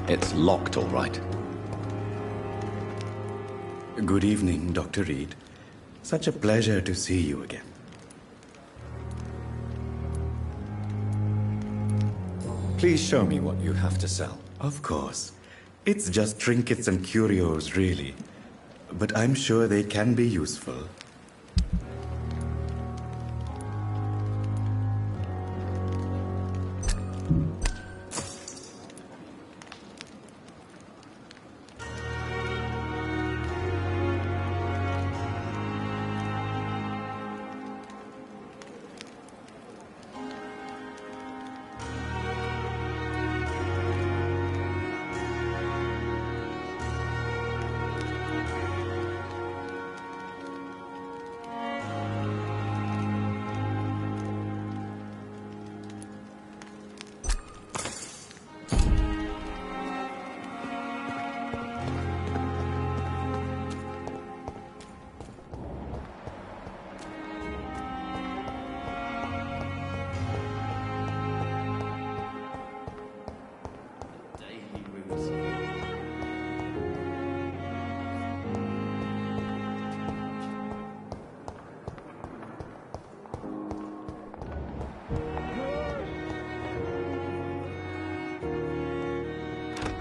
It's locked, all right. Good evening, Dr. Reed. Such a pleasure to see you again. Please show me what you have to sell. Of course. It's just trinkets and curios, really. But I'm sure they can be useful.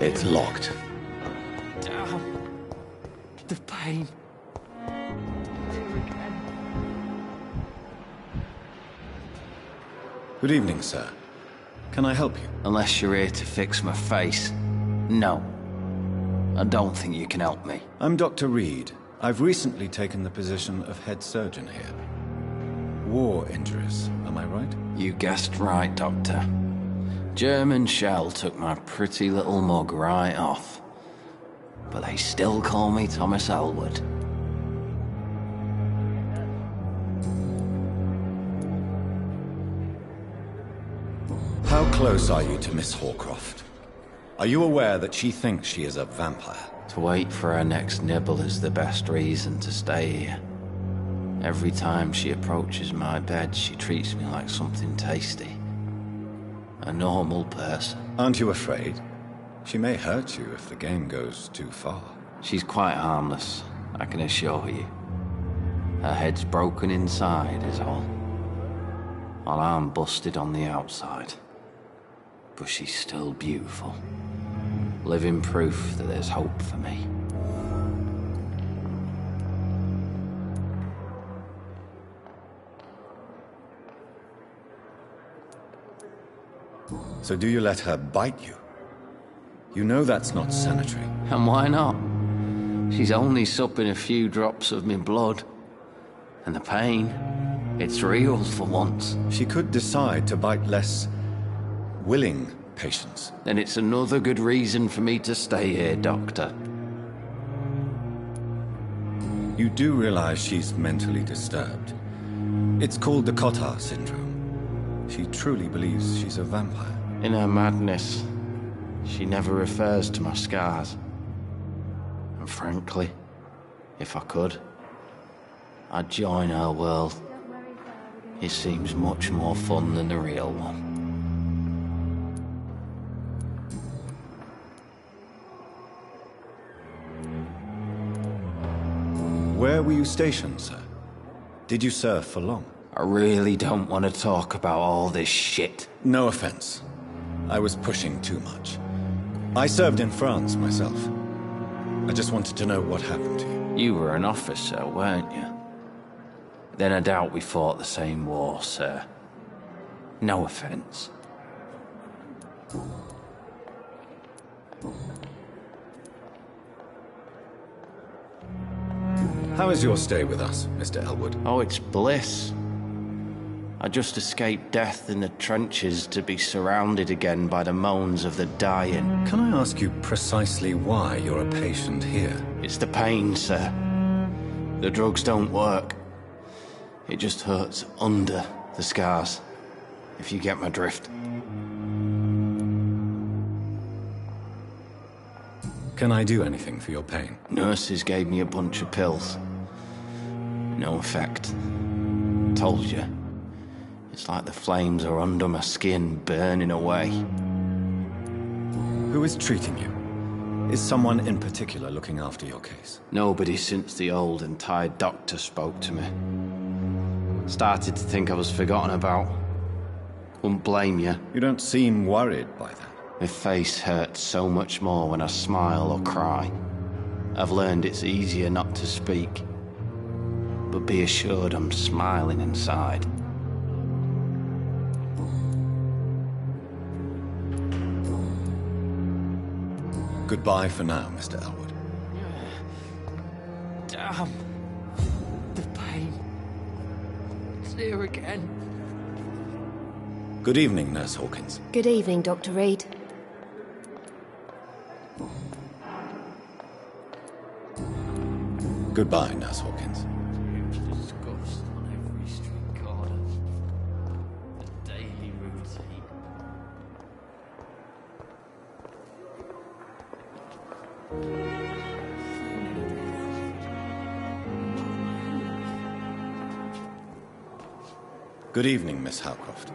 It's locked. Damn. The pain. Good evening, sir. Can I help you? Unless you're here to fix my face. No. I don't think you can help me. I'm Dr. Reed. I've recently taken the position of head surgeon here. War injuries, am I right? You guessed right, Doctor. German shell took my pretty little mug right off. But they still call me Thomas Elwood. How close are you to Miss Horcroft? Are you aware that she thinks she is a vampire? To wait for her next nibble is the best reason to stay here. Every time she approaches my bed, she treats me like something tasty. A normal person. Aren't you afraid? She may hurt you if the game goes too far. She's quite harmless, I can assure you. Her head's broken inside is all. Her arm busted on the outside. But she's still beautiful. Living proof that there's hope for me. So do you let her bite you? You know that's not sanitary. And why not? She's only supping a few drops of me blood. And the pain, it's real for once. She could decide to bite less willing patients. Then it's another good reason for me to stay here, Doctor. You do realize she's mentally disturbed. It's called the Cotard syndrome. She truly believes she's a vampire. In her madness, she never refers to my scars. And frankly, if I could, I'd join her world. It seems much more fun than the real one. Where were you stationed, sir? Did you serve for long? I really don't want to talk about all this shit. No offense. I was pushing too much. I served in France myself. I just wanted to know what happened to you. You were an officer, weren't you? Then I doubt we fought the same war, sir. No offense. How is your stay with us, Mr. Elwood? Oh, it's bliss. I just escaped death in the trenches to be surrounded again by the moans of the dying. Can I ask you precisely why you're a patient here? It's the pain, sir. The drugs don't work. It just hurts under the scars, if you get my drift. Can I do anything for your pain? Nurses gave me a bunch of pills. No effect. Told you. It's like the flames are under my skin, burning away. Who is treating you? Is someone in particular looking after your case? Nobody since the old and tired doctor spoke to me. Started to think I was forgotten about. Wouldn't blame you. You don't seem worried by that. My face hurts so much more when I smile or cry. I've learned it's easier not to speak. But be assured I'm smiling inside. Goodbye for now, Mr. Elwood. Damn. The pain. It's here again. Good evening, Nurse Hawkins. Good evening, Dr. Reed. Goodbye, Nurse Hawkins. Discussed on every street corner. The daily routine. Good evening, Miss Howcroft.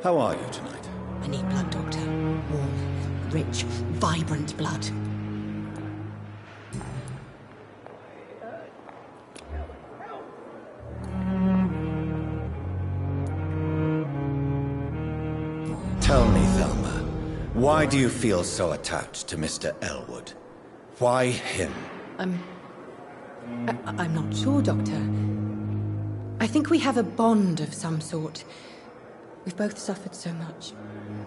How are you tonight? I need blood, Doctor. Warm, rich, vibrant blood. Tell me, Thelma, why do you feel so attached to Mr. Elwood? Why him? I'm not sure, Doctor. I think we have a bond of some sort. We've both suffered so much.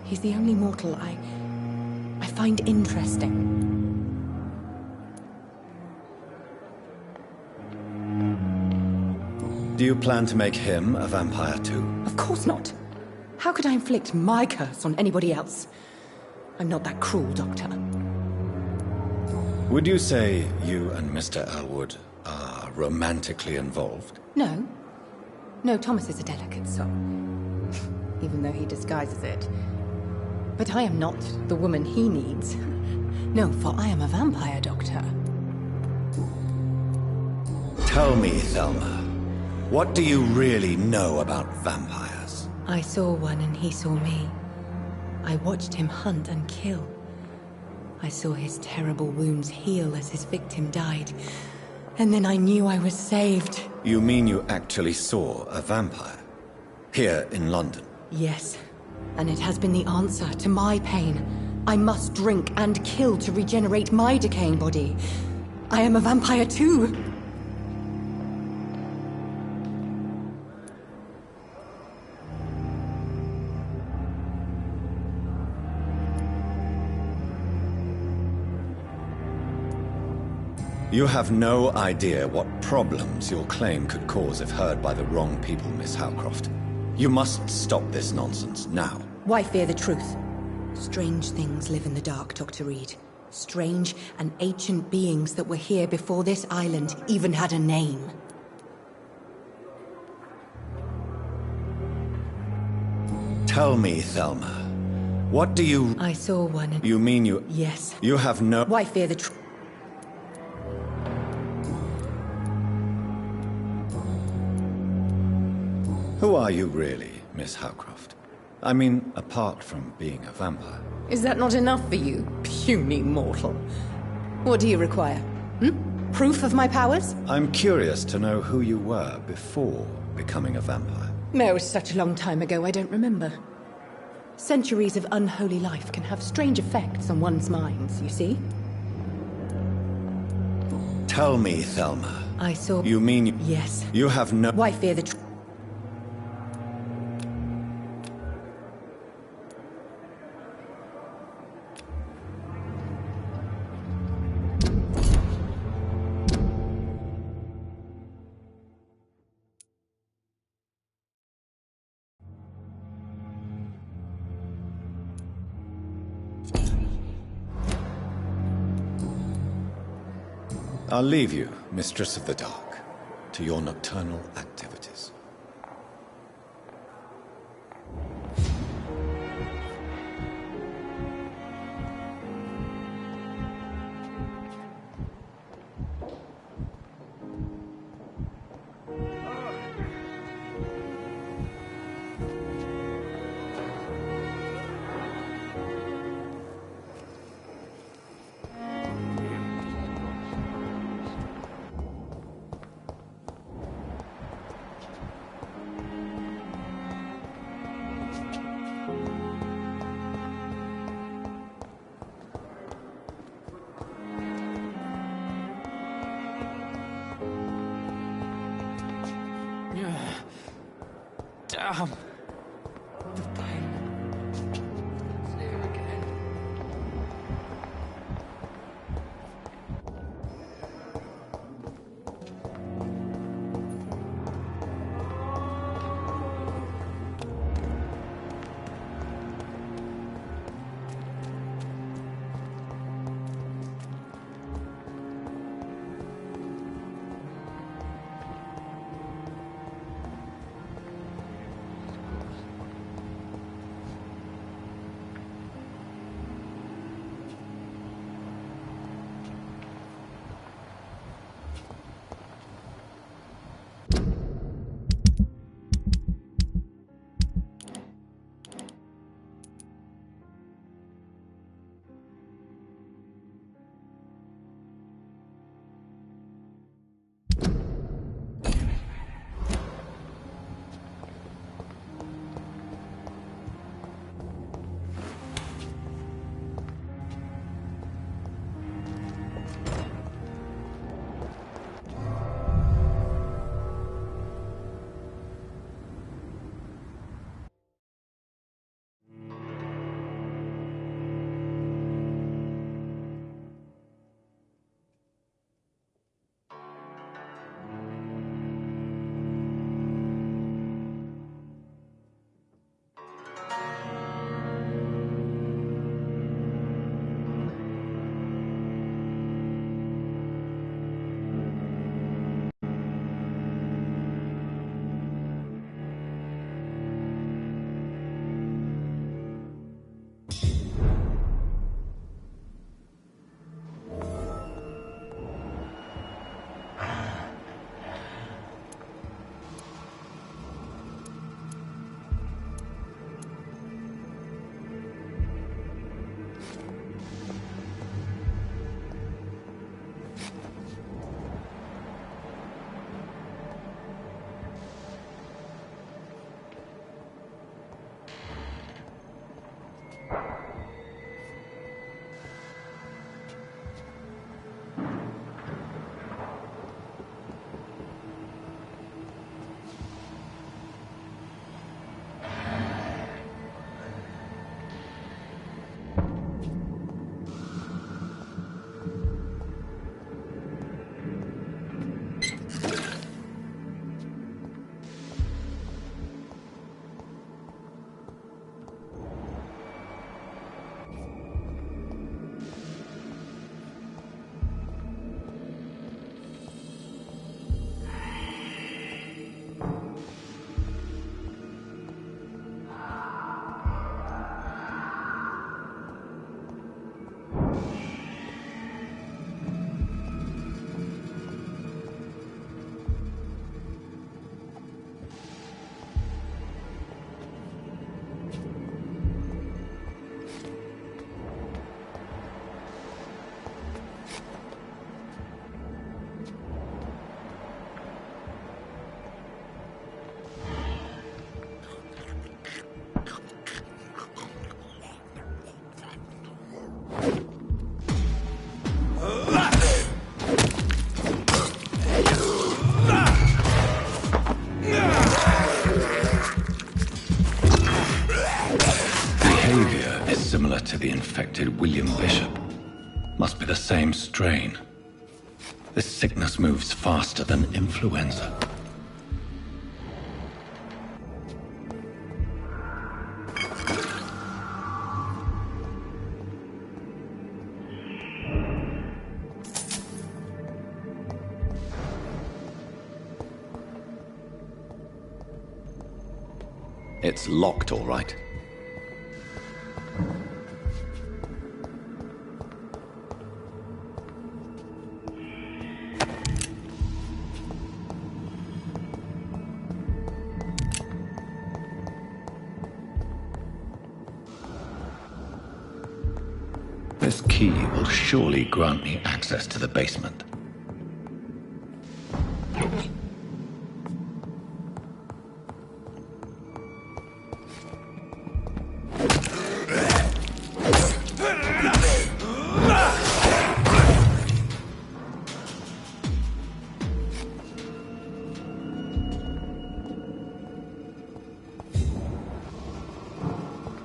He's the only mortal I find interesting. Do you plan to make him a vampire too? Of course not. How could I inflict my curse on anybody else? I'm not that cruel, Doctor. Would you say you and Mr. Elwood are romantically involved? No. No, Thomas is a delicate soul. Even though he disguises it. But I am not the woman he needs. No, for I am a vampire, Doctor. Tell me, Thelma, what do you really know about vampires? I saw one and he saw me. I watched him hunt and kill. I saw his terrible wounds heal as his victim died. And then I knew I was saved. You mean you actually saw a vampire? Here in London? Yes. And it has been the answer to my pain. I must drink and kill to regenerate my decaying body. I am a vampire too. You have no idea what problems your claim could cause if heard by the wrong people, Miss Howcroft. You must stop this nonsense now. Why fear the truth? Strange things live in the dark, Dr. Reed. Strange and ancient beings that were here before this island even had a name. Tell me, Thelma, what do you... I saw one and... You mean you... Yes. You have no... Why fear the truth? Who are you really, Miss Howcroft? I mean, apart from being a vampire. Is that not enough for you, puny mortal? What do you require? Proof of my powers? I'm curious to know who you were before becoming a vampire. No, it was such a long time ago, I don't remember. Centuries of unholy life can have strange effects on one's minds, you see? Tell me, Thelma. I saw... You mean... Yes. You have no... Why fear the truth? I'll leave you, Mistress of the Dark, to your nocturnal activities. Damn. The pain. It's here again. is similar to the infected William Bishop. Must be the same strain. This sickness moves faster than influenza. It's locked, all right. This key will surely grant me access to the basement.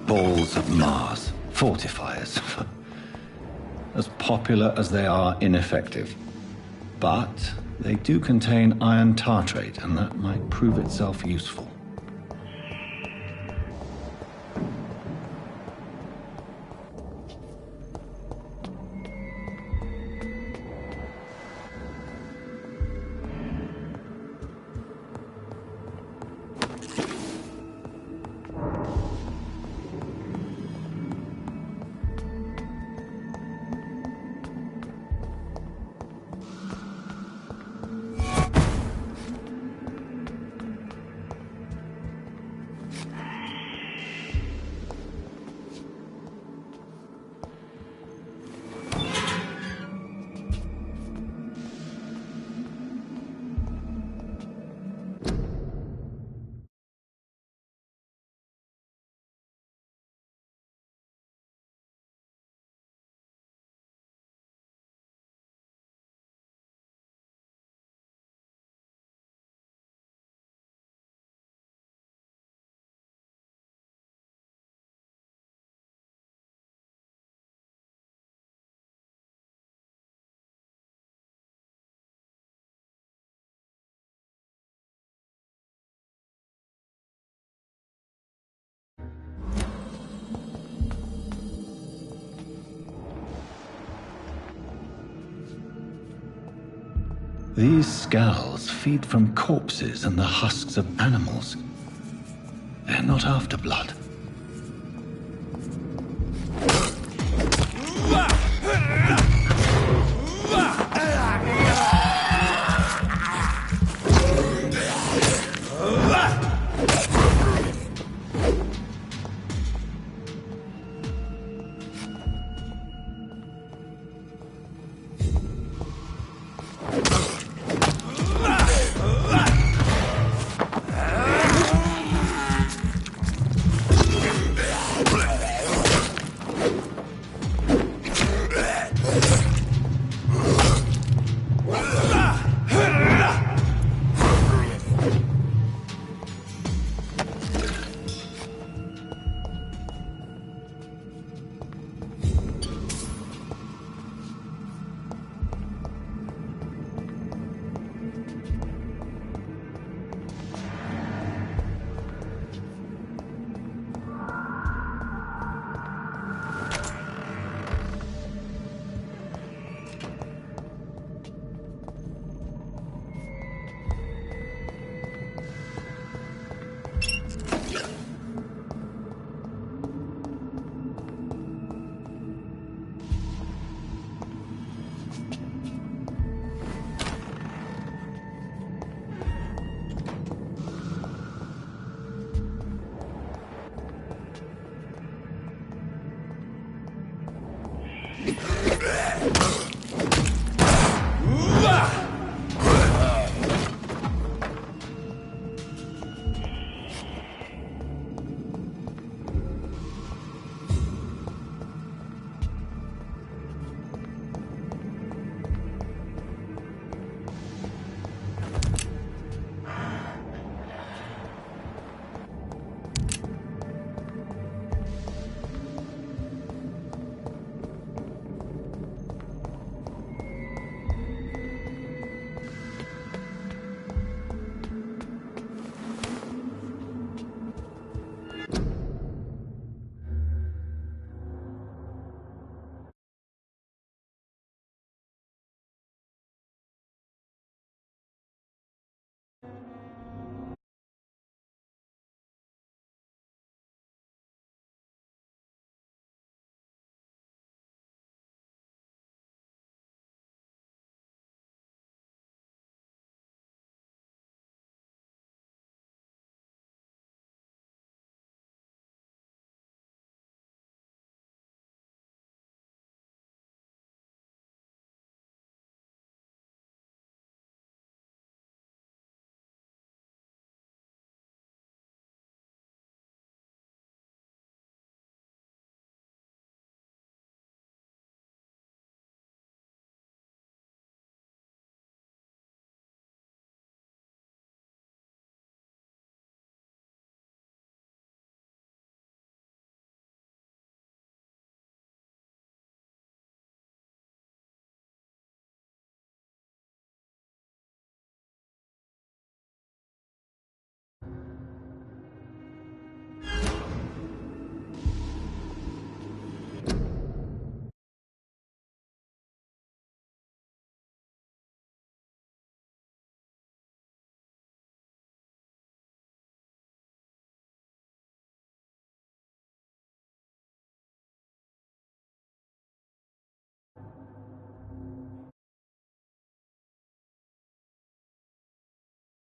Balls of Mars, fortifiers. As popular as they are ineffective. But they do contain iron tartrate, and that might prove itself useful. These skulls feed from corpses and the husks of animals. They're not after blood.